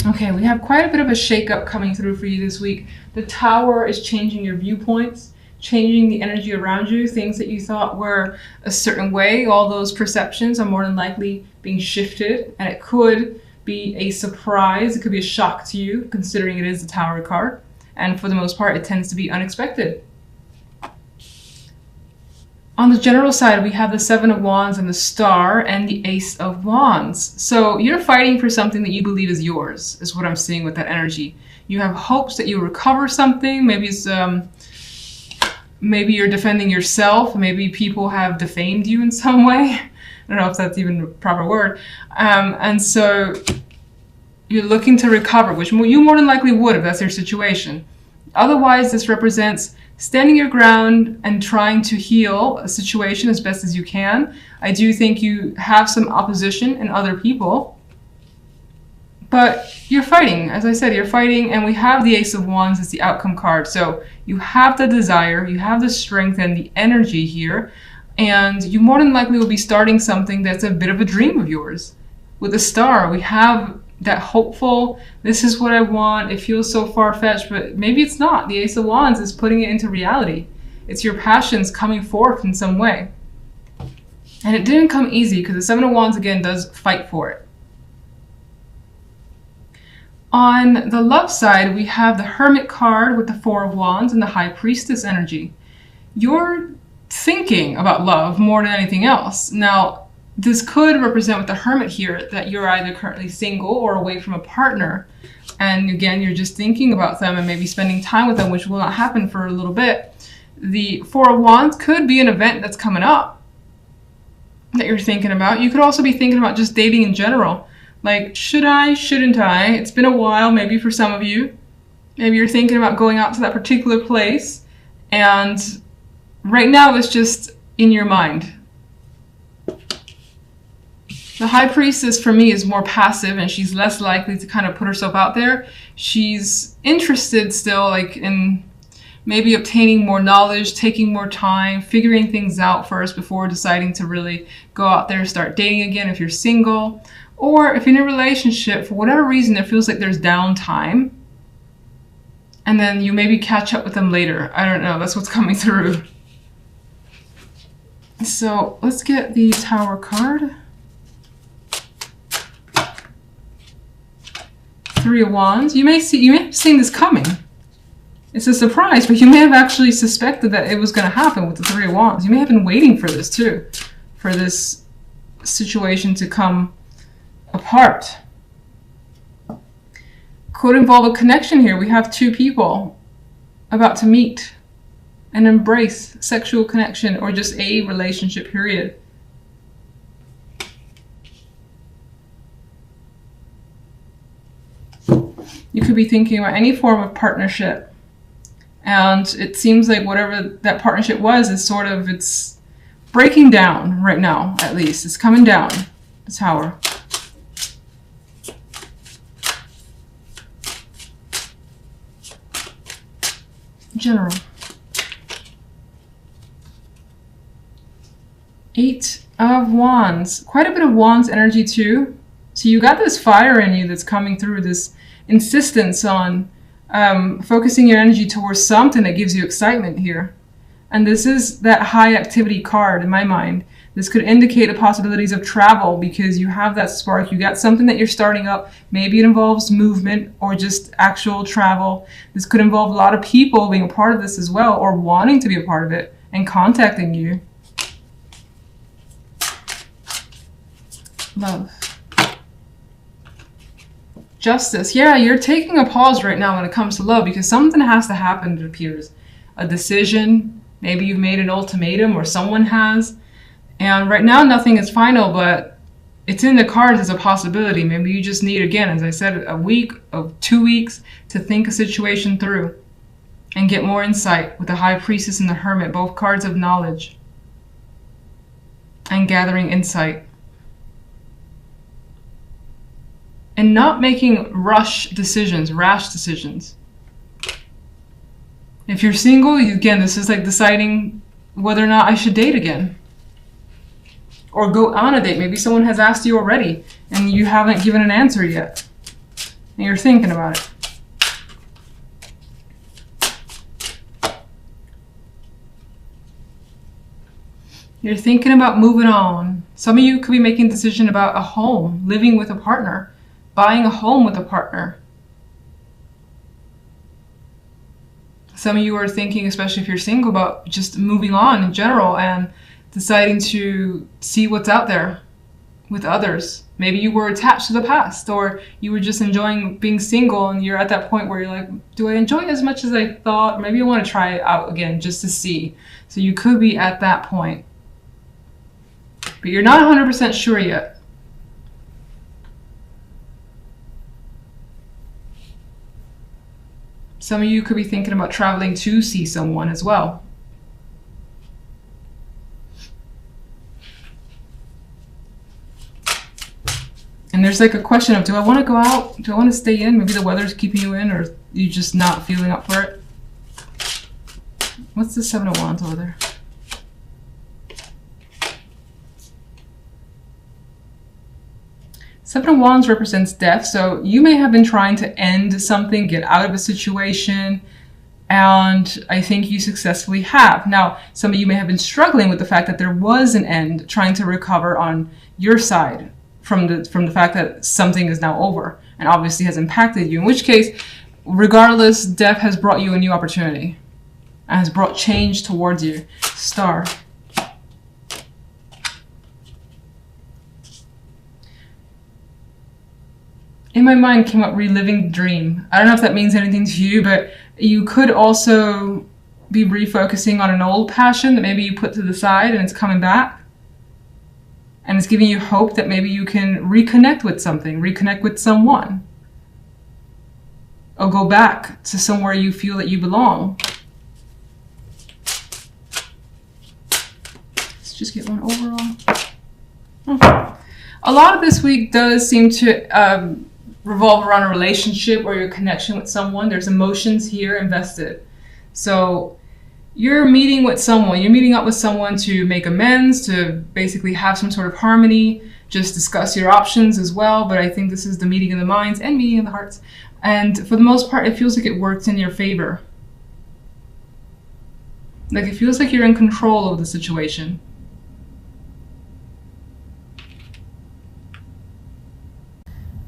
Okay, we have quite a bit of a shakeup coming through for you this week. The Tower is changing your viewpoints, changing the energy around you. Things that you thought were a certain way, all those perceptions are more than likely being shifted, and it could be a surprise. It could be a shock to you, considering it is the Tower card. And for the most part, it tends to be unexpected. On the general side, we have the Seven of Wands and the Star and the Ace of Wands. So you're fighting for something that you believe is yours, is what I'm seeing with that energy. You have hopes that you'll recover something. Maybe it's, maybe you're defending yourself. Maybe people have defamed you in some way. I don't know if that's even a proper word. And so you're looking to recover, which you more than likely would if that's your situation. Otherwise, this represents standing your ground and trying to heal a situation as best as you can. I do think you have some opposition in other people, but you're fighting. As I said, you're fighting, and we have the Ace of Wands as the outcome card. So you have the desire, you have the strength and the energy here, and you more than likely will be starting something that's a bit of a dream of yours. With the Star, we have that hopeful, this is what I want, it feels so far-fetched, but maybe it's not. The Ace of Wands is putting it into reality. It's your passions coming forth in some way. And it didn't come easy, because the Seven of Wands, again, does fight for it. On the love side, we have the Hermit card with the Four of Wands and the High Priestess energy. You're thinking about love more than anything else. Now, this could represent with the Hermit here that you're either currently single or away from a partner. And again, you're just thinking about them and maybe spending time with them, which will not happen for a little bit. The Four of Wands could be an event that's coming up that you're thinking about. You could also be thinking about just dating in general. Like, should I, shouldn't I? It's been a while, maybe for some of you. Maybe you're thinking about going out to that particular place. And right now it's just in your mind. The High Priestess for me is more passive, and she's less likely to kind of put herself out there. She's interested still, like, in maybe obtaining more knowledge, taking more time, figuring things out first before deciding to really go out there and start dating again if you're single. Or if you're in a relationship, for whatever reason, it feels like there's downtime. And then you maybe catch up with them later. I don't know, that's what's coming through. So let's get the Tower card. Three of Wands. You may have seen this coming. It's a surprise, but you may have actually suspected that it was going to happen with the Three of Wands. You may have been waiting for this too, for this situation to come apart. Could involve a connection here. We have two people about to meet and embrace sexual connection or just a relationship, period. You could be thinking about any form of partnership, and it seems like whatever that partnership was is sort of, it's breaking down right now, at least. It's coming down, the Tower. General. Eight of Wands. Quite a bit of Wands energy too. So you got this fire in you that's coming through, this insistence on focusing your energy towards something that gives you excitement here. And this is that high activity card in my mind. This could indicate the possibilities of travel because you have that spark. You got something that you're starting up. Maybe it involves movement or just actual travel. This could involve a lot of people being a part of this as well, or wanting to be a part of it and contacting you. Love. Justice. Yeah, you're taking a pause right now when it comes to love because something has to happen, it appears. A decision. Maybe you've made an ultimatum or someone has. And right now nothing is final, but it's in the cards as a possibility. Maybe you just need, again, as I said, a week or 2 weeks to think a situation through and get more insight with the High Priestess and the Hermit, both cards of knowledge and gathering insight. And not making rash decisions. If you're single, again, this is like deciding whether or not I should date again. Or go on a date. Maybe someone has asked you already and you haven't given an answer yet. and you're thinking about it. You're thinking about moving on. Some of you could be making a decision about a home, living with a partner, buying a home with a partner. Some of you are thinking, especially if you're single, about just moving on in general and deciding to see what's out there with others. Maybe you were attached to the past, or you were just enjoying being single and you're at that point where you're like, do I enjoy it as much as I thought? Maybe I want to try it out again just to see. So you could be at that point. But you're not 100% sure yet. Some of you could be thinking about traveling to see someone as well. And there's like a question of, do I want to go out? Do I want to stay in? Maybe the weather's keeping you in, or you just not feeling up for it. What's the Seven of Wands over there? Seven of Wands represents death, so you may have been trying to end something, get out of a situation, and I think you successfully have. Now, some of you may have been struggling with the fact that there was an end, trying to recover on your side from the fact that something is now over and obviously has impacted you, in which case, regardless, death has brought you a new opportunity and has brought change towards you. Star. In my mind came up reliving the dream. I don't know if that means anything to you, but you could also be refocusing on an old passion that maybe you put to the side and it's coming back. And it's giving you hope that maybe you can reconnect with something, reconnect with someone. Or go back to somewhere you feel that you belong. Let's just get one overall. Oh. A lot of this week does seem to revolve around a relationship or your connection with someone. There's emotions here invested. So you're meeting with someone, you're meeting up with someone to make amends, to basically have some sort of harmony, just discuss your options as well. But I think this is the meeting of the minds and meeting of the hearts. And for the most part, it feels like it works in your favor. Like it feels like you're in control of the situation.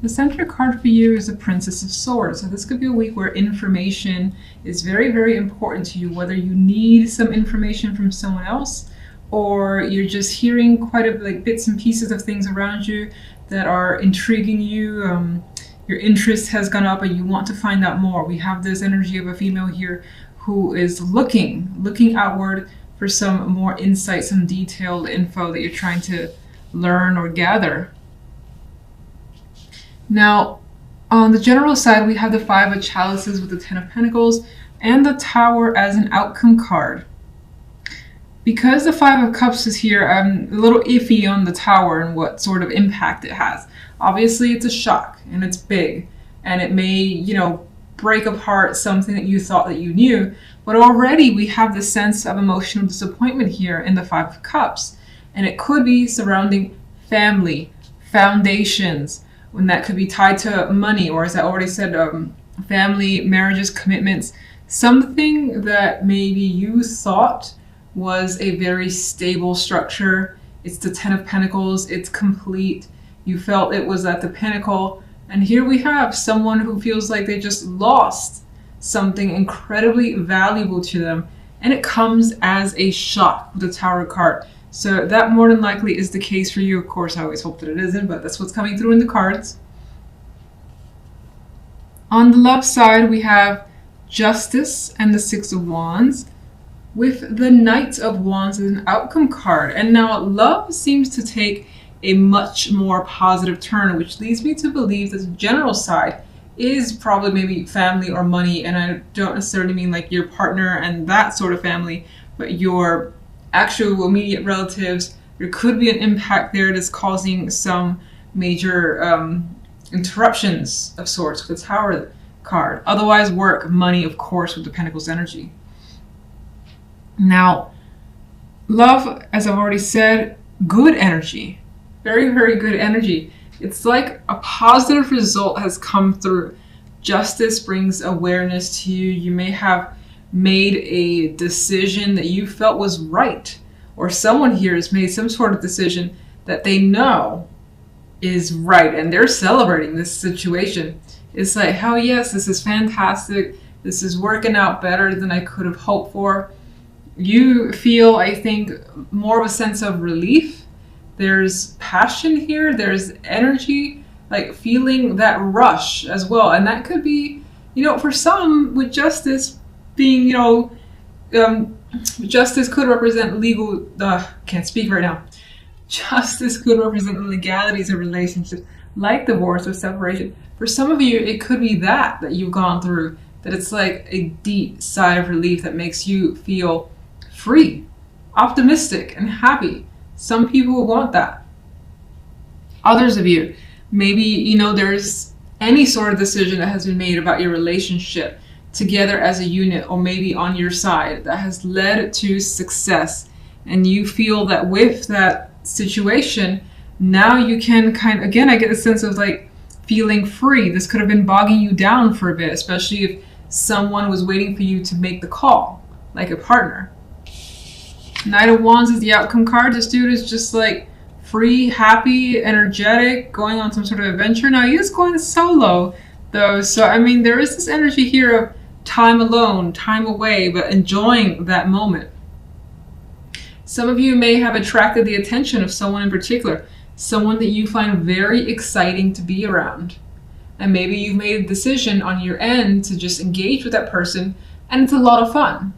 The center card for you is the Princess of Swords. So this could be a week where information is very, very important to you, whether you need some information from someone else or you're just hearing quite a like bits and pieces of things around you that are intriguing you. Your interest has gone up and you want to find out more. We have this energy of a female here who is looking outward for some more insight, some detailed info that you're trying to learn or gather. Now, on the general side, we have the Five of Chalices with the Ten of Pentacles and the Tower as an outcome card. Because the Five of Cups is here, I'm a little iffy on the Tower and what sort of impact it has. Obviously, it's a shock and it's big and it may, you know, break apart something that you thought that you knew. But already we have the sense of emotional disappointment here in the Five of Cups. And it could be surrounding family, foundations, when that could be tied to money, or as I already said, family, marriages, commitments, something that maybe you thought was a very stable structure. It's the Ten of Pentacles, it's complete. You felt it was at the pinnacle. And here we have someone who feels like they just lost something incredibly valuable to them. And it comes as a shock with the Tower card. So that more than likely is the case for you. Of course, I always hope that it isn't, but that's what's coming through in the cards. On the love side, we have Justice and the Six of Wands with the Knight of Wands as an outcome card. And now love seems to take a much more positive turn, which leads me to believe that the general side is probably maybe family or money. And I don't necessarily mean like your partner and that sort of family, but your actual immediate relatives. There could be an impact there that's causing some major interruptions of sorts with the Tower card. Otherwise, work, money, of course, with the Pentacles energy. Now, love, as I've already said, good energy. Very, very good energy. It's like a positive result has come through. Justice brings awareness to you. You may have made a decision that you felt was right, or someone here has made some sort of decision that they know is right, and they're celebrating this situation. It's like, hell yes, this is fantastic. This is working out better than I could have hoped for. You feel, I think, more of a sense of relief. There's passion here, there's energy, like feeling that rush as well. And that could be, for some, with justice being, justice could represent legal, can't speak right now. Justice could represent the legalities of relationships, like divorce or separation. For some of you, it could be that you've gone through, that it's like a deep sigh of relief that makes you feel free, optimistic, and happy. Some people want that. Others of you, maybe, there's any sort of decision that has been made about your relationship together as a unit, or maybe on your side, that has led to success. And you feel that with that situation, now you can again, I get a sense of like feeling free. This could have been bogging you down for a bit, especially if someone was waiting for you to make the call, like a partner. Knight of Wands is the outcome card. This dude is just like free, happy, energetic, going on some sort of adventure. Now he is going solo though, so I mean there is this energy here of time alone, time away, but enjoying that moment. Some of you may have attracted the attention of someone in particular, someone that you find very exciting to be around. And maybe you've made a decision on your end to just engage with that person, and it's a lot of fun.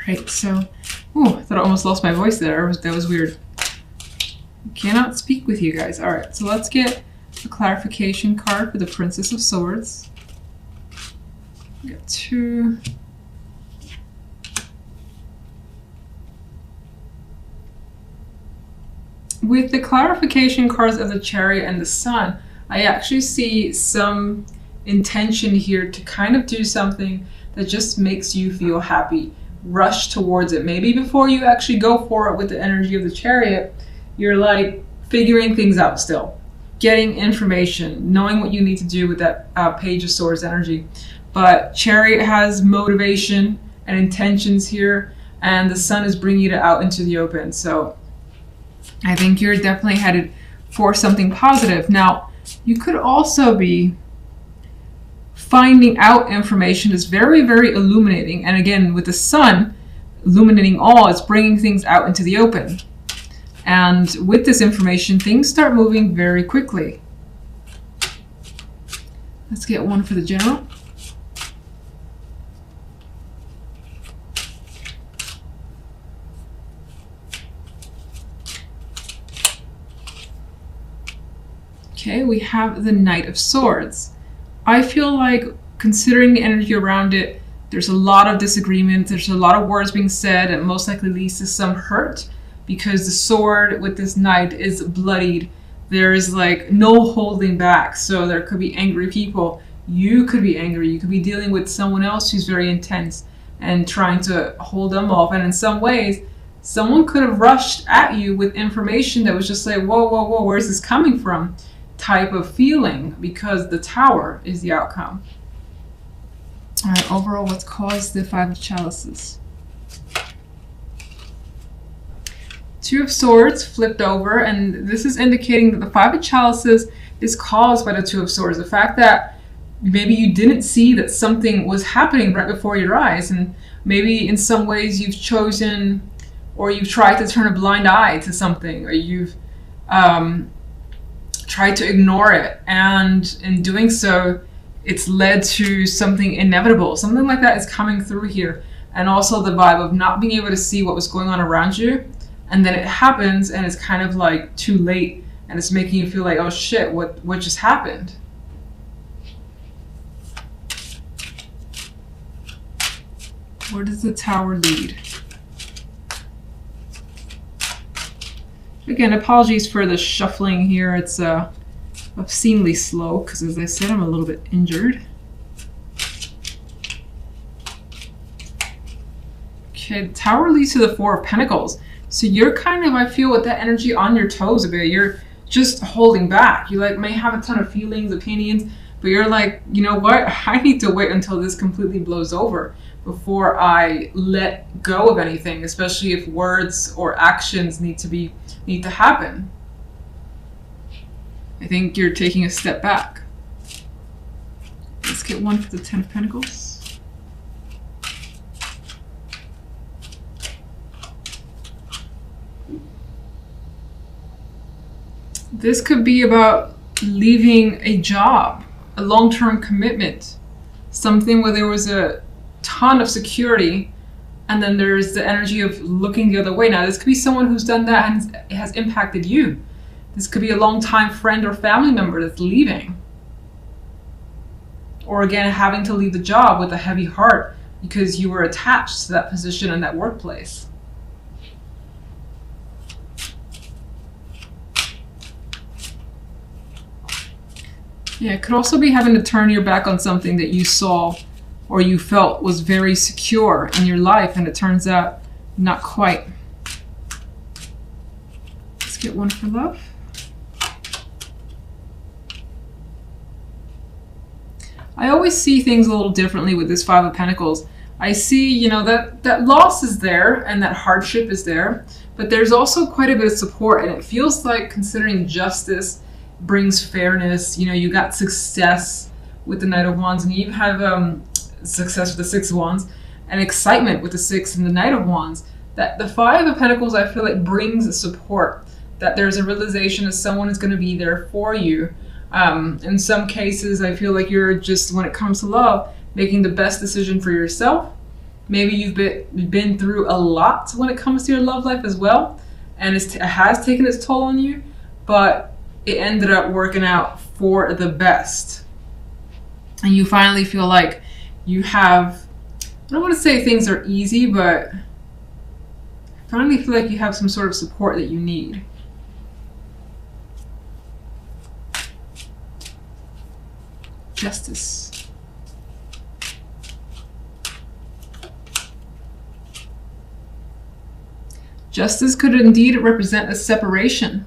Alright, so, I thought I almost lost my voice there. That was weird. I cannot speak with you guys. Alright, so let's get a clarification card for the Princess of Swords. We got 2. With the clarification cards of the Chariot and the Sun, I actually see some intention here to kind of do something that just makes you feel happy. Rush towards it. Maybe before you actually go for it with the energy of the Chariot, you're like figuring things out still. Getting information, knowing what you need to do with that Page of Swords energy. But Chariot has motivation and intentions here, and the Sun is bringing it out into the open. So I think you're definitely headed for something positive. Now, you could also be finding out information that's very, very illuminating. And again, with the Sun illuminating all, it's bringing things out into the open. And with this information, things start moving very quickly. Let's get one for the General. Okay, we have the Knight of Swords. I feel like, considering the energy around it, there's a lot of disagreement, there's a lot of words being said, and most likely leads to some hurt, because the sword with this knight is bloodied. There is like no holding back, so there could be angry people. You could be angry, you could be dealing with someone else who's very intense and trying to hold them off, and in some ways, someone could have rushed at you with information that was just like, whoa, whoa, whoa, where's this coming from? Type of feeling, because the Tower is the outcome. All right, overall, what's caused the Five of Chalices? Two of Swords flipped over, and this is indicating that the Five of Chalices is caused by the Two of Swords. The fact that maybe you didn't see that something was happening right before your eyes, and maybe in some ways you've chosen, or you've tried to turn a blind eye to something, or you've tried to ignore it, and in doing so, it's led to something inevitable. Something like that is coming through here. And also the vibe of not being able to see what was going on around you, and then it happens and it's kind of like too late, and it's making you feel like, oh shit, what just happened? Where does the Tower lead? Again, apologies for the shuffling here. It's obscenely slow because, as I said, I'm a little bit injured. Okay, the Tower leads to the Four of Pentacles. So you're kind of, I feel, with that energy on your toes a bit. You're just holding back. You like may have a ton of feelings, opinions, but you're like, you know what? I need to wait until this completely blows over before I let go of anything, especially if words or actions need to happen. I think you're taking a step back. Let's get one for the Ten of Pentacles. This could be about leaving a job, a long-term commitment, something where there was a ton of security, and then there's the energy of looking the other way. Now, this could be someone who's done that and it has impacted you. This could be a long-time friend or family member that's leaving. Or again, having to leave the job with a heavy heart because you were attached to that position and that workplace. Yeah, it could also be having to turn your back on something that you saw or you felt was very secure in your life, and it turns out not quite. Let's get one for love. I always see things a little differently with this Five of Pentacles. I see, you know, that loss is there and that hardship is there, but there's also quite a bit of support, and it feels like, considering justice brings fairness, you know, you got success with the Knight of Wands, and you even have success with the Six of Wands, and excitement with the Six and the Knight of Wands. That the Five of Pentacles, I feel like, brings support, that there's a realization that someone is going to be there for you. In some cases, I feel like you're just, when it comes to love, making the best decision for yourself. Maybe you've been through a lot when it comes to your love life as well, and it has taken its toll on you, but it ended up working out for the best. And you finally feel like you have, I don't want to say things are easy, but finally feel like you have some sort of support that you need. Justice. Justice could indeed represent a separation,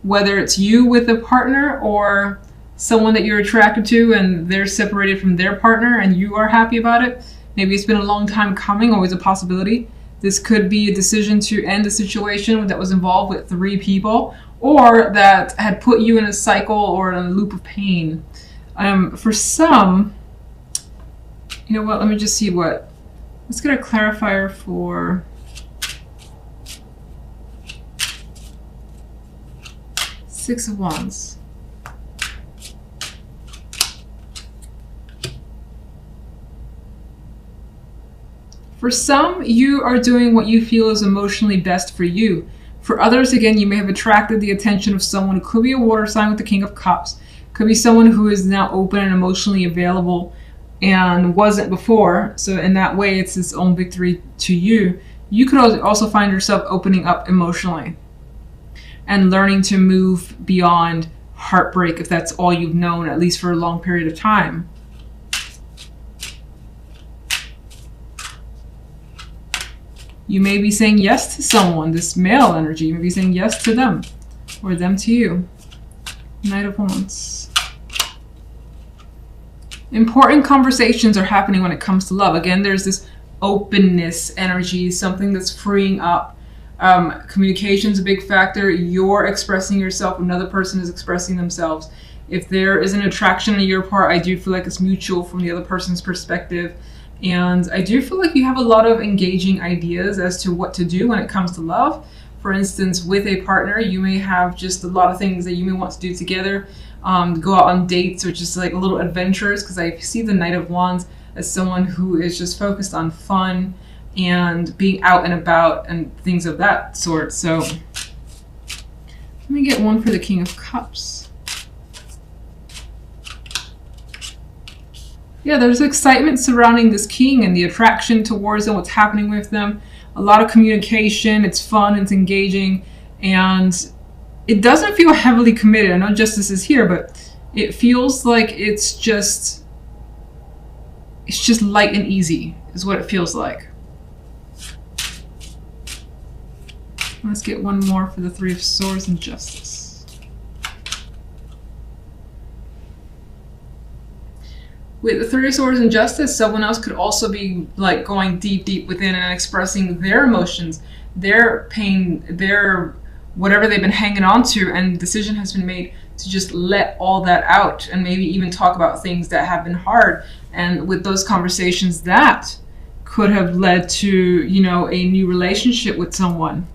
whether it's you with a partner or someone that you're attracted to and they're separated from their partner and you are happy about it. Maybe it's been a long time coming, always a possibility. This could be a decision to end a situation that was involved with 3 people, or that had put you in a cycle or in a loop of pain. For some, you know what, let me just see let's get a clarifier for Six of Wands. For some, you are doing what you feel is emotionally best for you. For others, again, you may have attracted the attention of someone who could be a water sign with the King of Cups. Could be someone who is now open and emotionally available and wasn't before. So in that way, it's its own victory to you. You could also find yourself opening up emotionally and learning to move beyond heartbreak, if that's all you've known, at least for a long period of time. You may be saying yes to someone, this male energy. You may be saying yes to them, or them to you. Knight of Wands. Important conversations are happening when it comes to love. Again, there's this openness energy, something that's freeing up. Communication is a big factor. You're expressing yourself, another person is expressing themselves. If there is an attraction on your part, I do feel like it's mutual from the other person's perspective. And I do feel like you have a lot of engaging ideas as to what to do when it comes to love. For instance, with a partner, you may have just a lot of things that you may want to do together. Go out on dates, or just like a little adventures, because I see the Knight of Wands as someone who is just focused on fun and being out and about and things of that sort. So let me get one for the King of Cups. Yeah, there's excitement surrounding this king and the attraction towards them, what's happening with them. A lot of communication, it's fun, it's engaging, and it doesn't feel heavily committed. I know justice is here, but it feels like it's just light and easy is what it feels like. Let's get one more for the Three of Swords and Justice. With the Three of Swords and Justice, someone else could also be like going deep within and expressing their emotions, their pain, their whatever they've been hanging on to, and the decision has been made to just let all that out and maybe even talk about things that have been hard. And with those conversations, that could have led to, you know, a new relationship with someone.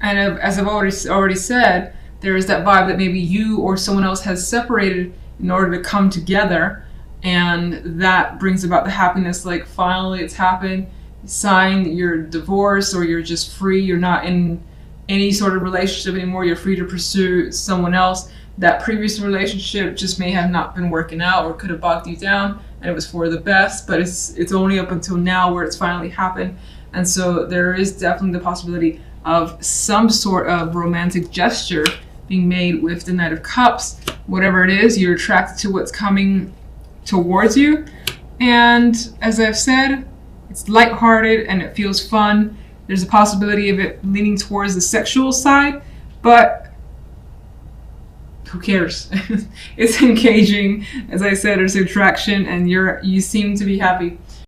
And as I've already said, there is that vibe that maybe you or someone else has separated in order to come together, and that brings about the happiness. Like, finally it's happened, you sign your divorce, or you're just free, you're not in any sort of relationship anymore, you're free to pursue someone else. That previous relationship just may have not been working out, or could have bogged you down, and it was for the best, but it's only up until now where it's finally happened. And so there is definitely the possibility of some sort of romantic gesture being made with the Knight of Cups. Whatever it is, you're attracted to what's coming towards you. And as I've said, it's lighthearted and it feels fun. There's a possibility of it leaning towards the sexual side, but who cares? It's engaging. As I said, there's attraction, and you seem to be happy